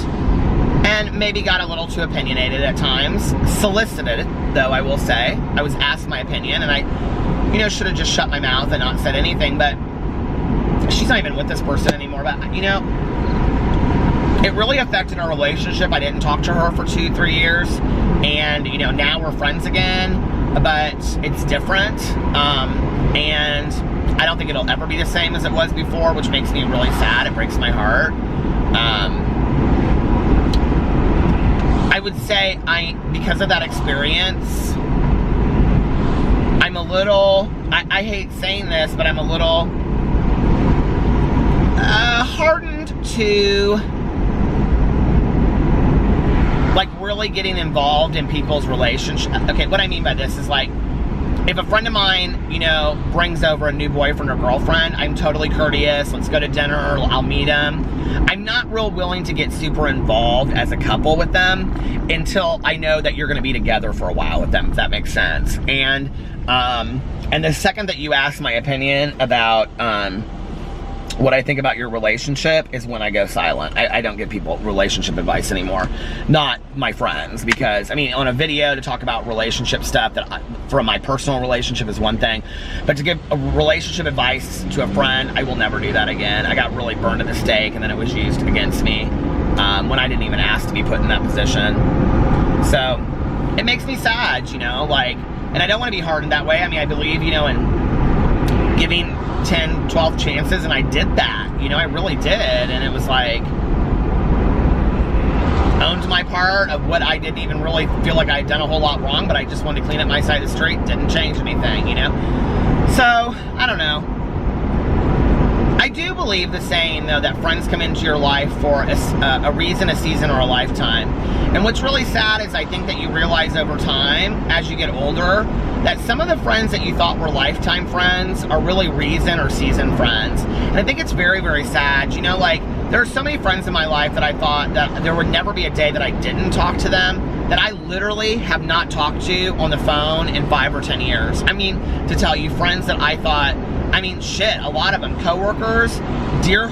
and maybe got a little too opinionated at times. Solicited, though, I will say. I was asked my opinion, and I, you know, should have just shut my mouth and not said anything, but she's not even with this person anymore. But, you know, it really affected our relationship. I didn't talk to her for 2-3 years, and, you know, now we're friends again, but it's different, and I don't think it'll ever be the same as it was before, which makes me really sad. It breaks my heart. I would say because of that experience, I'm a little, I hate saying this, but I'm a little hardened to, like, really getting involved in people's relationships. Okay, what I mean by this is, like, if a friend of mine, you know, brings over a new boyfriend or girlfriend, I'm totally courteous. Let's go to dinner. I'll meet them. I'm not real willing to get super involved as a couple with them until I know that you're going to be together for a while with them, if that makes sense. And the second that you ask my opinion about what I think about your relationship is when I go silent. I don't give people relationship advice anymore. Not my friends, because, I mean, on a video to talk about relationship stuff from my personal relationship is one thing, but to give a relationship advice to a friend, I will never do that again. I got really burned at the stake, and then it was used against me when I didn't even ask to be put in that position. So it makes me sad, you know, like, and I don't want to be hardened that way. I mean, I believe, you know, in giving 10, 12 chances, and I did that, you know, I really did, and it was like, owned my part of what I didn't even really feel like I had done a whole lot wrong, but I just wanted to clean up my side of the street, didn't change anything, you know? So, I don't know. I do believe the saying, though, that friends come into your life for a reason, a season, or a lifetime. And what's really sad is I think that you realize over time, as you get older, that some of the friends that you thought were lifetime friends are really reason or season friends. And I think it's very, very sad. You know, like, there are so many friends in my life that I thought that there would never be a day that I didn't talk to them, that I literally have not talked to on the phone in 5 or 10 years. I mean, to tell you, friends that I thought, I mean, shit, a lot of them, coworkers, dear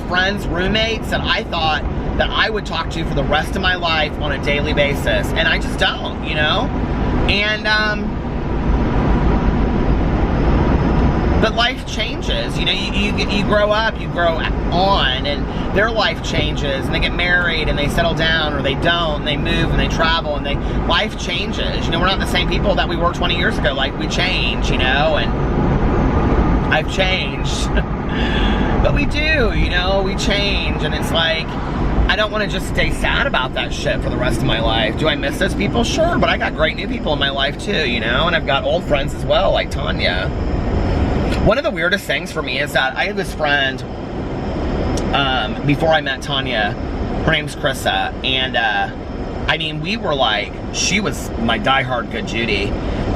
friends, roommates that I thought that I would talk to for the rest of my life on a daily basis, and I just don't, you know? And, but life changes, you know, you grow up, you grow on, and their life changes, and they get married, and they settle down, or they don't, and they move, and they travel, and life changes. You know, we're not the same people that we were 20 years ago. Like, we change, you know, and I've changed. But we do, you know, we change, and it's like, I don't want to just stay sad about that shit for the rest of my life. Do I miss those people? Sure, but I got great new people in my life too, you know? And I've got old friends as well, like Tanya. One of the weirdest things for me is that I had this friend, before I met Tanya, her name's Krissa, and I mean, we were like, she was my diehard good Judy,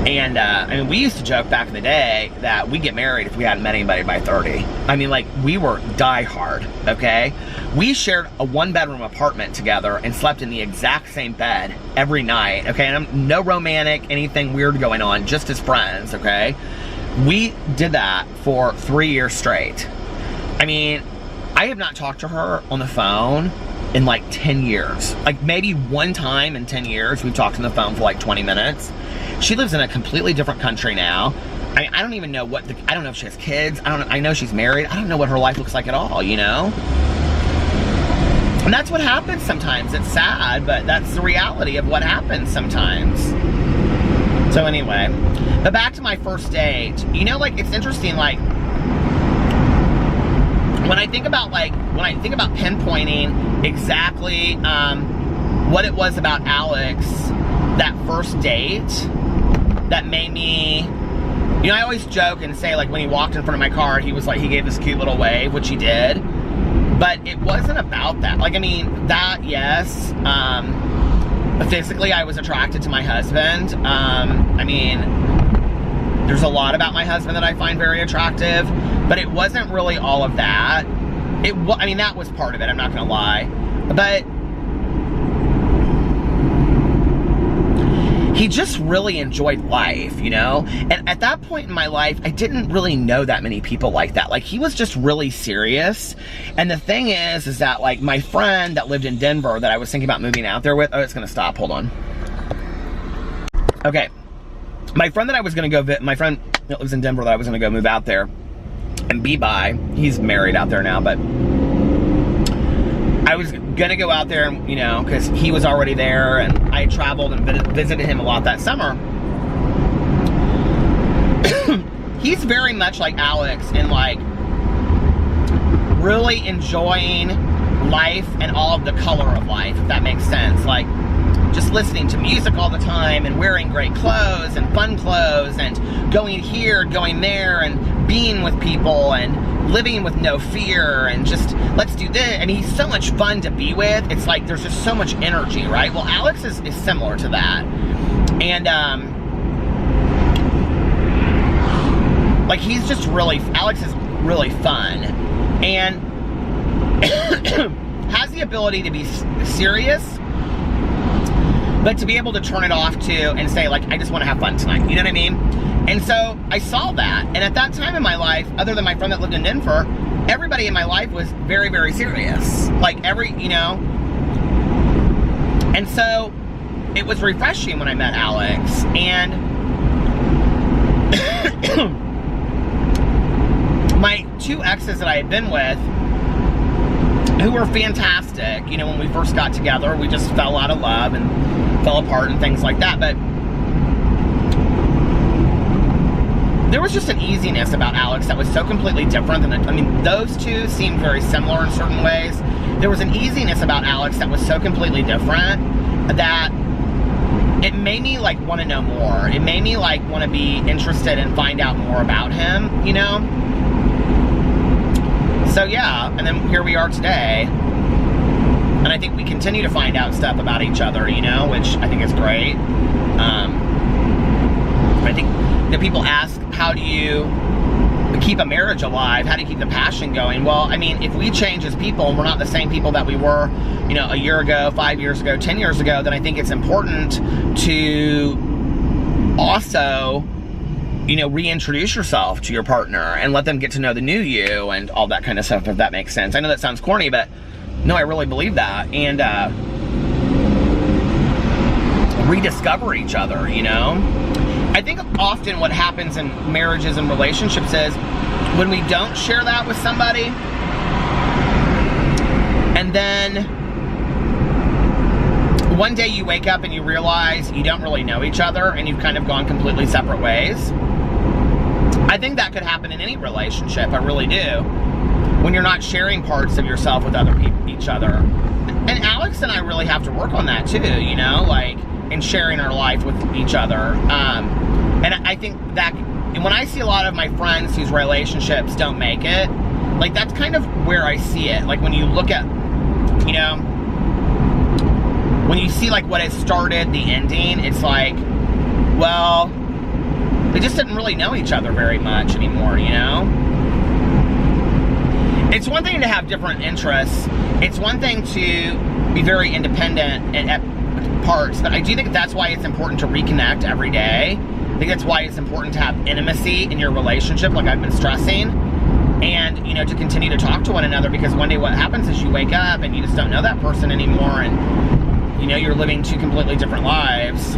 and I mean, we used to joke back in the day that we'd get married if we hadn't met anybody by 30. I mean, like, we were diehard, okay? We shared a one-bedroom apartment together and slept in the exact same bed every night, okay? And no romantic, anything weird going on, just as friends, okay? We did that for 3 years straight. I mean, I have not talked to her on the phone in like 10 years. Like maybe one time in 10 years, we've talked on the phone for like 20 minutes. She lives in a completely different country now. I mean, I don't even know I don't know if she has kids. I know she's married. I don't know what her life looks like at all, you know? And that's what happens sometimes. It's sad, but that's the reality of what happens sometimes. So anyway, but back to my first date, you know, like, it's interesting, like, when I think about pinpointing exactly what it was about Alex, that first date, that made me, you know, I always joke and say, like, when he walked in front of my car, he was like, he gave this cute little wave, which he did, but it wasn't about that. Like, I mean, that, yes, physically I was attracted to my husband. I mean, there's a lot about my husband that I find very attractive, but it wasn't really all of that. I mean, that was part of it, I'm not gonna lie. But he just really enjoyed life, you know? And at that point in my life, I didn't really know that many people like that. Like, he was just really serious. And the thing is that, like, my friend that lived in Denver that I was thinking about moving out there with, oh, it's gonna stop, hold on. Okay. My friend that I was gonna go my friend that lives in Denver that I was gonna go move out there and be by, he's married out there now, but I was gonna go out there, and, you know, because he was already there, and I traveled and visited him a lot that summer. He's very much like Alex in, like, really enjoying life and all of the color of life, if that makes sense. Like, just listening to music all the time and wearing great clothes and fun clothes and going here, going there, and being with people and living with no fear and just, let's do this. And he's so much fun to be with. It's like there's just so much energy, right? Well, Alex is similar to that. And, like, he's just really, Alex is really fun. And has the ability to be serious, but to be able to turn it off too and say, like, I just want to have fun tonight. You know what I mean? And so I saw that. And at that time in my life, other than my friend that lived in Denver, everybody in my life was very, very serious. Like, you know. And so it was refreshing when I met Alex. And my two exes that I had been with, who were fantastic, you know, when we first got together, we just fell out of love and fell apart and things like that, but there was just an easiness about Alex that was so completely different than, I mean, those two seemed very similar in certain ways. There was an easiness about Alex that was so completely different that it made me, like, want to know more. It made me, like, want to be interested and find out more about him, you know? So yeah, and then here we are today, and I think we continue to find out stuff about each other, you know, which I think is great. I think that people ask, how do you keep a marriage alive? How do you keep the passion going? Well, I mean, if we change as people and we're not the same people that we were, you know, a year ago, 5 years ago, 10 years ago, then I think it's important to also, you know, reintroduce yourself to your partner and let them get to know the new you and all that kind of stuff, if that makes sense. I know that sounds corny, but no, I really believe that. And rediscover each other, you know? I think often what happens in marriages and relationships is when we don't share that with somebody, and then one day you wake up and you realize you don't really know each other and you've kind of gone completely separate ways. I think that could happen in any relationship, I really do. when you're not sharing parts of yourself with each other. And Alex and I really have to work on that too, you know, like, in sharing our life with each other. And I think that when I see a lot of my friends whose relationships don't make it, like, that's kind of where I see it. Like, when you look at, you know, when you see, like, what has started the ending, it's like, well, they just didn't really know each other very much anymore, you know? It's one thing to have different interests. It's one thing to be very independent at parts, but I do think that's why it's important to reconnect every day. I think that's why it's important to have intimacy in your relationship, like I've been stressing, and, you know, to continue to talk to one another, because one day what happens is you wake up and you just don't know that person anymore, and, you know, you're living two completely different lives.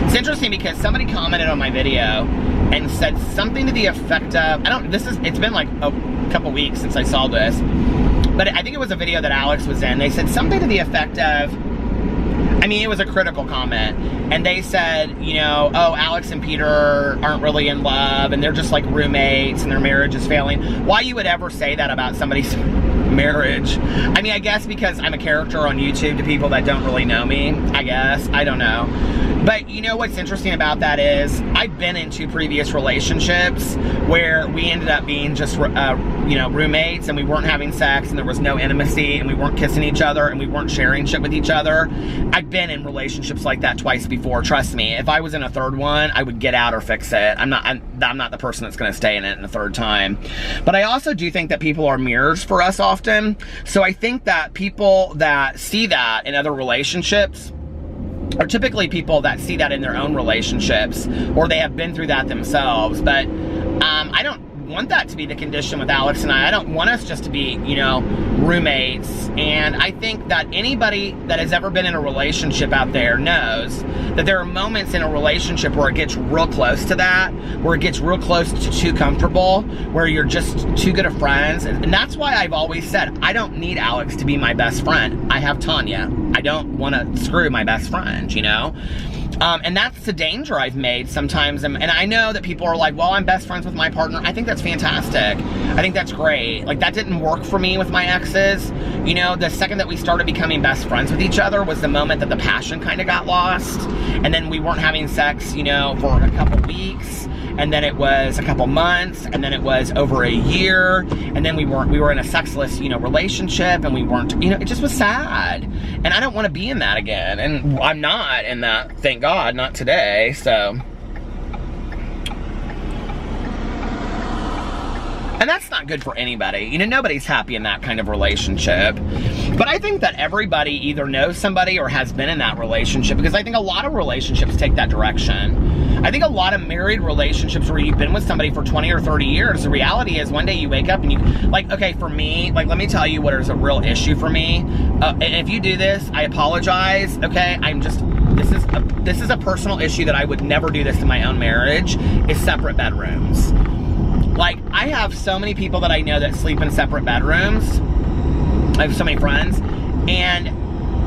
It's interesting because somebody commented on my video and said something to the effect of, it's been like a couple weeks since I saw this, but I think it was a video that Alex was in. They said something to the effect of, I mean, it was a critical comment, and they said, you know, oh, Alex and Peter aren't really in love, and they're just like roommates, and their marriage is failing. Why you would ever say that about somebody's marriage? I mean, I guess because I'm a character on YouTube to people that don't really know me, I guess. I don't know. But you know what's interesting about that is I've been in 2 previous relationships where we ended up being just, you know, roommates, and we weren't having sex, and there was no intimacy, and we weren't kissing each other, and we weren't sharing shit with each other. I've been in relationships like that twice before. Trust me. If I was in a third one, I would get out or fix it. I'm not the person that's going to stay in it in a third time. But I also do think that people are mirrors for us often. So I think that people that see that in other relationships are typically people that see that in their own relationships, or they have been through that themselves. But I don't want that to be the condition with Alex and I. I don't want us just to be, you know, roommates. And I think that anybody that has ever been in a relationship out there knows that there are moments in a relationship where it gets real close to that, where it gets real close to too comfortable, where you're just too good of friends. And that's why I've always said, I don't need Alex to be my best friend. I have Tanya. I don't want to screw my best friend, you know? And that's the danger I've made sometimes. And I know that people are like, well, I'm best friends with my partner. I think that's fantastic. I think that's great. Like, that didn't work for me with my exes. You know, the second that we started becoming best friends with each other was the moment that the passion kind of got lost. And then we weren't having sex, you know, for a couple weeks. And then it was a couple months, and then it was over a year, and then we were in a sexless, you know, relationship, and we weren't, you know, it just was sad. And I don't want to be in that again. And I'm not in that, thank God, not today, so. And that's not good for anybody. You know, nobody's happy in that kind of relationship. But I think that everybody either knows somebody or has been in that relationship, because I think a lot of relationships take that direction. I think a lot of married relationships where you've been with somebody for 20 or 30 years, the reality is one day you wake up and you, like, okay, for me, like, let me tell you what is a real issue for me. And if you do this, I apologize, okay? This is a personal issue that I would never do this in my own marriage, is separate bedrooms. Like, I have so many people that I know that sleep in separate bedrooms. I have so many friends, and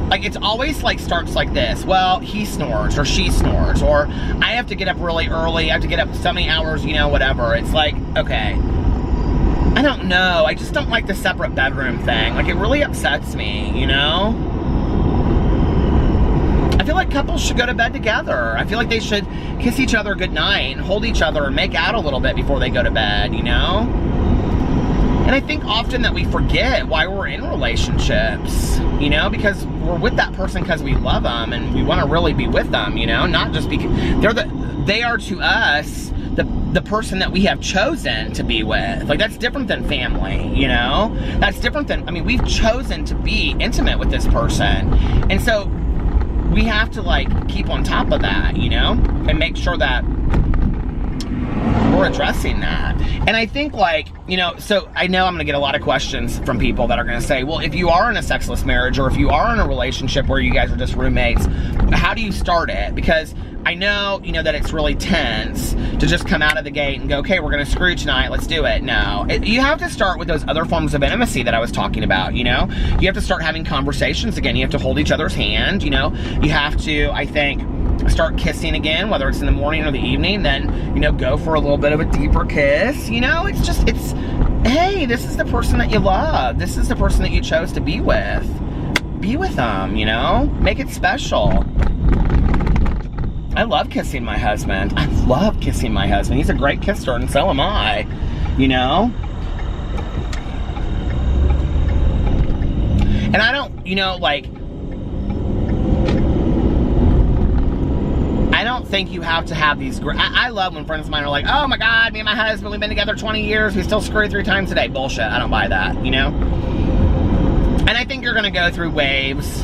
like, it's always like starts like this. Well, he snores or she snores, or I have to get up really early. I have to get up so many hours, you know, whatever. It's like, okay, I don't know. I just don't like the separate bedroom thing. Like, it really upsets me, you know? I feel like couples should go to bed together. I feel like they should kiss each other goodnight and hold each other and make out a little bit before they go to bed, you know? And I think often that we forget why we're in relationships, you know, because we're with that person because we love them and we want to really be with them, you know, not just because they are to us the person that we have chosen to be with. Like, that's different than family, you know? That's different than, I mean, we've chosen to be intimate with this person. And so we have to, like, keep on top of that, you know, and make sure that we're addressing that. And I think, like, you know, so I know I'm going to get a lot of questions from people that are going to say, well, if you are in a sexless marriage, or if you are in a relationship where you guys are just roommates, how do you start it? Because I know, you know, that it's really tense to just come out of the gate and go, okay, we're going to screw tonight, let's do it. No, you have to start with those other forms of intimacy that I was talking about, you know? You have to start having conversations again. You have to hold each other's hand, you know? You have to, I think, start kissing again, whether it's in the morning or the evening, then, you know, go for a little bit of a deeper kiss. You know, it's just, hey, this is the person that you love. This is the person that you chose to be with. Be with them, you know? Make it special. I love kissing my husband. I love kissing my husband. He's a great kisser, and so am I, you know? And I don't, you know, like, I don't think you have to have these, I love when friends of mine are like, oh my God, me and my husband, we've been together 20 years, we still screw 3 times a day. Bullshit, I don't buy that, you know? And I think you're gonna go through waves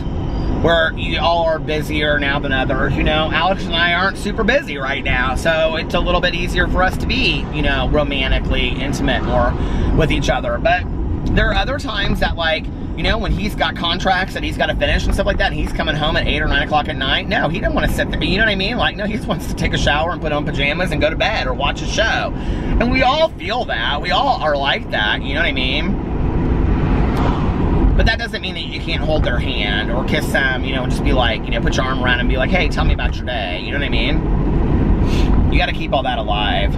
where you all are busier now than others, you know? Alex and I aren't super busy right now, so it's a little bit easier for us to be, you know, romantically intimate more with each other. But there are other times that, like, you know, when he's got contracts that he's got to finish and stuff like that, and he's coming home at 8 or 9 o'clock at night, no, he doesn't want to sit there, you know what I mean? Like, no, he just wants to take a shower and put on pajamas and go to bed or watch a show. And we all feel that. We all are like that, you know what I mean? But that doesn't mean that you can't hold their hand or kiss them, you know, and just be like, you know, put your arm around and be like, hey, tell me about your day, you know what I mean? You got to keep all that alive.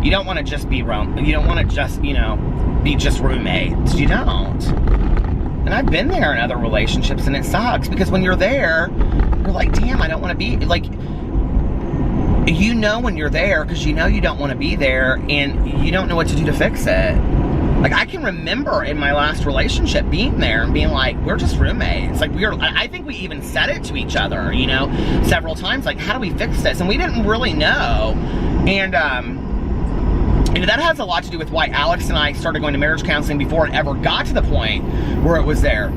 You don't want to just be you don't want to just, you know, be just roommates. You don't. And I've been there in other relationships, and it sucks because when you're there, you're like, damn, I don't want to be, like, you know when you're there because you know you don't want to be there, and you don't know what to do to fix it. Like, I can remember in my last relationship being there and being like, we're just roommates. Like, I think we even said it to each other, you know, several times, like, how do we fix this? And we didn't really know. And, and that has a lot to do with why Alex and I started going to marriage counseling before it ever got to the point where it was there.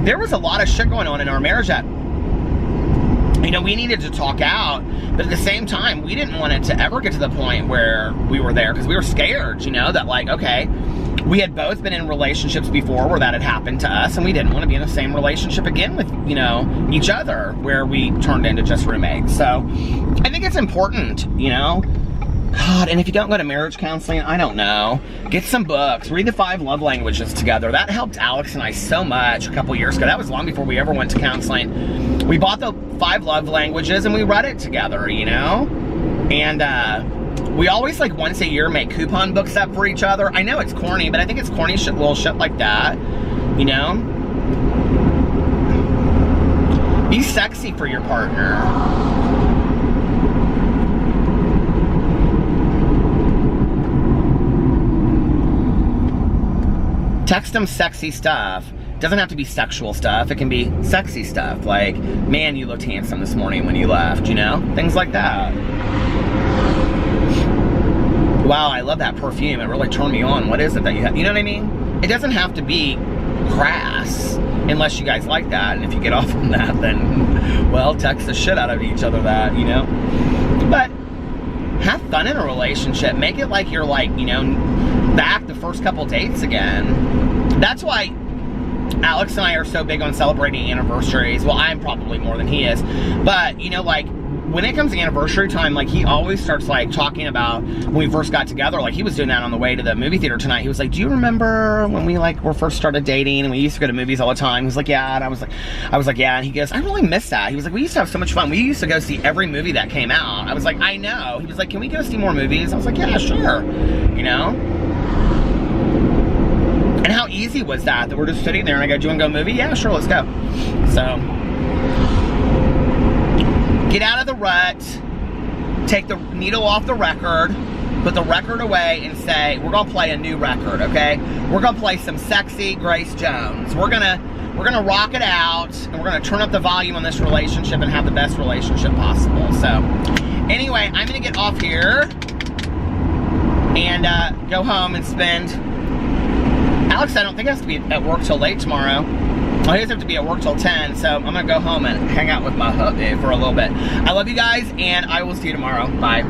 There was a lot of shit going on in our marriage that, you know, we needed to talk out, but at the same time, we didn't want it to ever get to the point where we were there because we were scared, you know, that, like, okay, we had both been in relationships before where that had happened to us, and we didn't want to be in the same relationship again with, you know, each other where we turned into just roommates. So I think it's important, you know. God, and if you don't go to marriage counseling, I don't know. Get some books. Read the 5 love languages together. That helped Alex and I so much a couple years ago. That was long before we ever went to counseling. We bought the 5 love languages and we read it together, you know? And we always, like, once a year make coupon books up for each other. I know it's corny, but I think it's corny little shit like that, you know? Be sexy for your partner. Text them sexy stuff. Doesn't have to be sexual stuff. It can be sexy stuff. Like, man, you looked handsome this morning when you left, you know? Things like that. Wow, I love that perfume. It really turned me on. What is it that you have? You know what I mean? It doesn't have to be crass, unless you guys like that. And if you get off on that, then, well, text the shit out of each other that, you know? But have fun in a relationship. Make it like you're, like, you know, back the first couple dates again. That's why Alex and I are so big on celebrating anniversaries. Well, I'm probably more than he is. But, you know, like, when it comes to anniversary time, like, he always starts, like, talking about when we first got together. Like, he was doing that on the way to the movie theater tonight. He was like, do you remember when we, like, were first started dating and we used to go to movies all the time? He was like, yeah. And I was like, yeah. And he goes, I really miss that. He was like, we used to have so much fun. We used to go see every movie that came out. I was like, I know. He was like, can we go see more movies? I was like, yeah, sure. You know? And how easy was that we're just sitting there and I go, do you want to go movie? Yeah, sure, let's go. So, get out of the rut, take the needle off the record, put the record away and say, we're gonna play a new record, okay? We're gonna play some sexy Grace Jones. We're gonna rock it out, and we're gonna turn up the volume on this relationship and have the best relationship possible. So, anyway, I'm gonna get off here and go home and spend. Alex, I don't think has to be at work till late tomorrow. He doesn't have to be at work till 10, so I'm gonna go home and hang out with my hubby for a little bit. I love you guys, and I will see you tomorrow. Bye.